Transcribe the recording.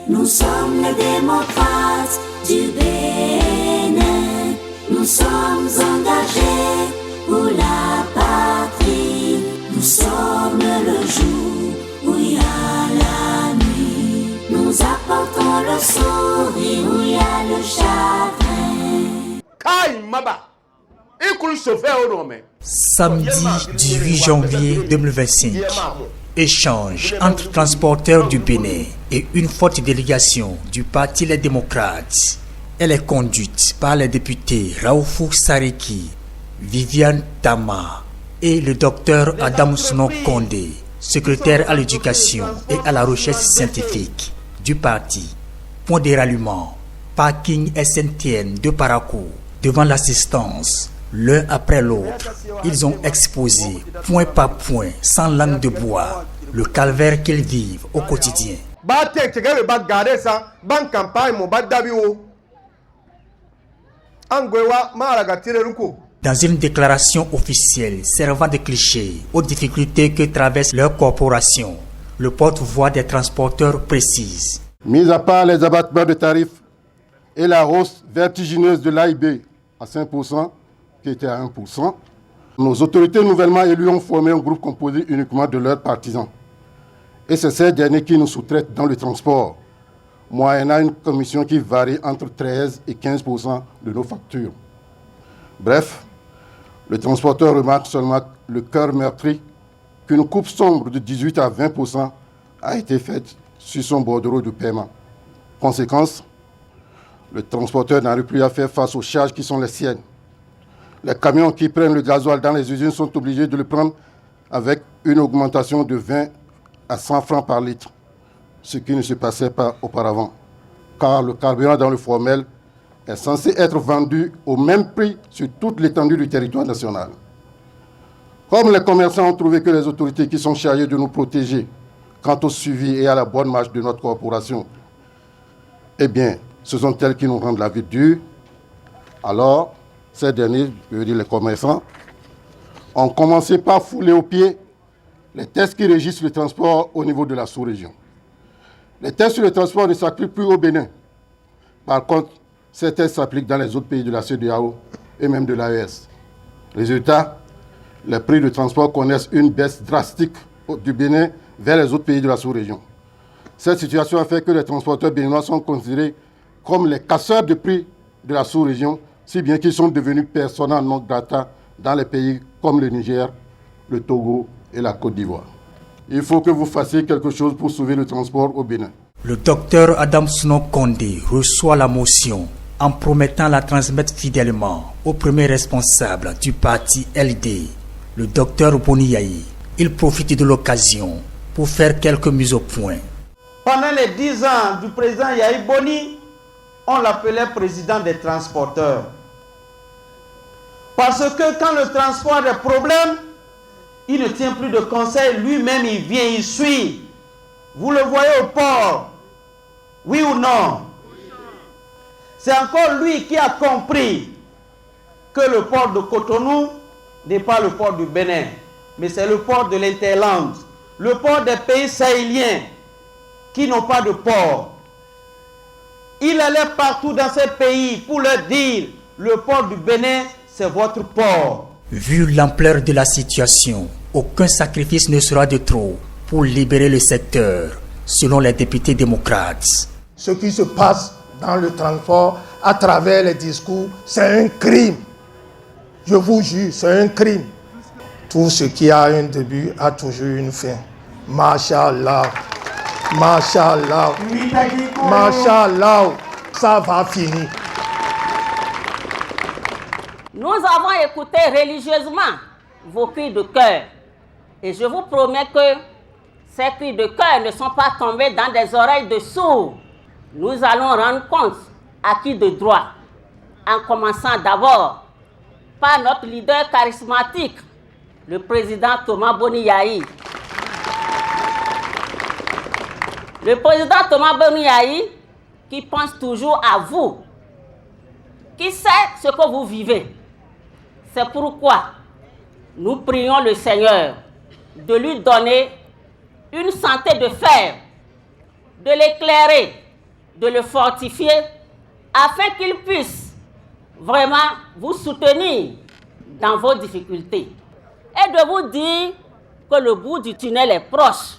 Nous sommes les démocrates du Bénin. Nous sommes engagés pour la patrie. Nous sommes le jour où il y a la nuit. Nous apportons le sourire où il y a le chagrin. Kai Maba, écoute ce fait au nom. Samedi 18 janvier 2025, échange entre transporteurs du Bénin et une forte délégation du Parti Les Démocrates. Elle est conduite par les députés Raoufou Sareki, Viviane Tama et le docteur Adam Sno Kondé, secrétaire à l'éducation et à la recherche scientifique du parti. Point de ralliement, parking SNTN de Parakou. Devant l'assistance, l'un après l'autre, ils ont exposé, point par point, sans langue de bois, le calvaire qu'ils vivent au quotidien. Dans une déclaration officielle servant de cliché aux difficultés que traverse leur corporation, le porte-voix des transporteurs précise. Mis à part les abattements de tarifs et la hausse vertigineuse de l'AIB à 5%, qui était à 1%, nos autorités nouvellement élues ont formé un groupe composé uniquement de leurs partisans. Et c'est ces derniers qui nous sous-traitent dans le transport, moyennant une commission qui varie entre 13 et 15% de nos factures. Bref, le transporteur remarque seulement le cœur meurtri qu'une coupe sombre de 18 à 20% a été faite sur son bordereau de paiement. Conséquence, le transporteur n'arrive plus à faire face aux charges qui sont les siennes. Les camions qui prennent le gasoil dans les usines sont obligés de le prendre avec une augmentation de 20 à 100 francs par litre, ce qui ne se passait pas auparavant, car le carburant dans le formel est censé être vendu au même prix sur toute l'étendue du territoire national. Comme les commerçants ont trouvé que les autorités qui sont chargées de nous protéger quant au suivi et à la bonne marche de notre corporation, eh bien, ce sont elles qui nous rendent la vie dure, alors ces derniers, je veux dire les commerçants, ont commencé par fouler aux pieds les tests qui régissent le transport au niveau de la sous-région. Les tests sur le transport ne s'appliquent plus au Bénin. Par contre, ces tests s'appliquent dans les autres pays de la CEDEAO et même de l'AES. Résultat, les prix de transport connaissent une baisse drastique du Bénin vers les autres pays de la sous-région. Cette situation a fait que les transporteurs béninois sont considérés comme les casseurs de prix de la sous-région, si bien qu'ils sont devenus persona non grata dans les pays comme le Niger, le Togo et la Côte d'Ivoire. Il faut que vous fassiez quelque chose pour sauver le transport au Bénin. Le docteur Adam Sno Kondé reçoit la motion en promettant la transmettre fidèlement au premier responsable du parti LD, le docteur Boniyayi. Il profite de l'occasion pour faire quelques mises au point. Pendant les 10 ans du président Yahi Boni, on l'appelait président des transporteurs. Parce que quand le transport a des problèmes, il ne tient plus de conseil, lui-même il vient, il suit. Vous le voyez au port, oui ou non? C'est encore lui qui a compris que le port de Cotonou n'est pas le port du Bénin, mais c'est le port de l'Interland, le port des pays sahéliens qui n'ont pas de port. Il allait partout dans ces pays pour leur dire, le port du Bénin, c'est votre port. Vu l'ampleur de la situation, aucun sacrifice ne sera de trop pour libérer le secteur, selon les députés démocrates. Ce qui se passe dans le transport à travers les discours, c'est un crime. Je vous jure, c'est un crime. Tout ce qui a un début a toujours une fin. Mashallah. Mashallah. Mashallah. Ça va finir. Nous avons écouté religieusement vos cris de cœur. Et je vous promets que ces cris de cœur ne sont pas tombés dans des oreilles de sourds. Nous allons rendre compte à qui de droit, en commençant d'abord par notre leader charismatique, le président Thomas Boniyayi. Le président Thomas Boniyayi qui pense toujours à vous, qui sait ce que vous vivez. C'est pourquoi nous prions le Seigneur de lui donner une santé de fer, de l'éclairer de le fortifier afin qu'il puisse vraiment vous soutenir dans vos difficultés et de vous dire que le bout du tunnel est proche.